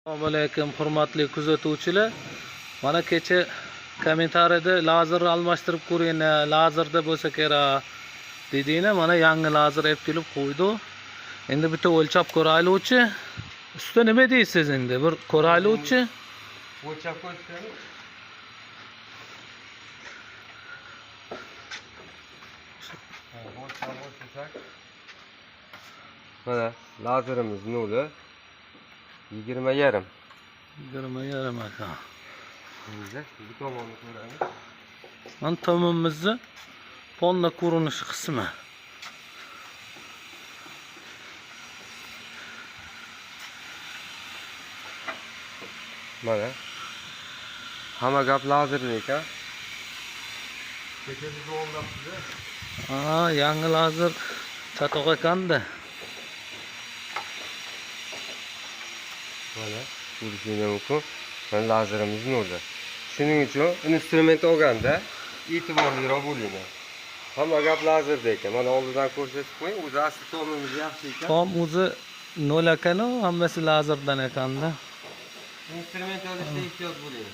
Assalomu alaykum hurmatli kuzatuvchilar. Mana kecha kommentariyada lazer almashtirib ko'ring, lazerda bo'lsa kerak dedinglar. Mana yangi lazer olib kelib qo'ydi. Endi bitta o'lchab ko'raylikchi. Usta nima deysiz endi? Bir ko'raylikchi. O'lchab ko'rsatamiz. O'lchab. Mana lazerimiz noli 20,5. 20,5 aka. Bizda bu tomonni ko'ramiz. Mana tomonimizni fonda ko'rinishi qismi. Mana hamma gap lazerda ekan. Kecha biz o'ylabmiz. Yangi lazer chatoq ekanda. Mana ko'rishingiz mumkin. Mana lazerimiz noli. Shuning uchun instrument olganda e'tiborliroq bo'ling. Hamma gap lazerda ekan. Mana oldidan ko'rsatib qo'ying. O'zi asli tomimiz yaxshi ekan. Tom o'zi 0 ekan, hammasi lazerdan ekanda. Instrument olishda ehtiyot bo'ling.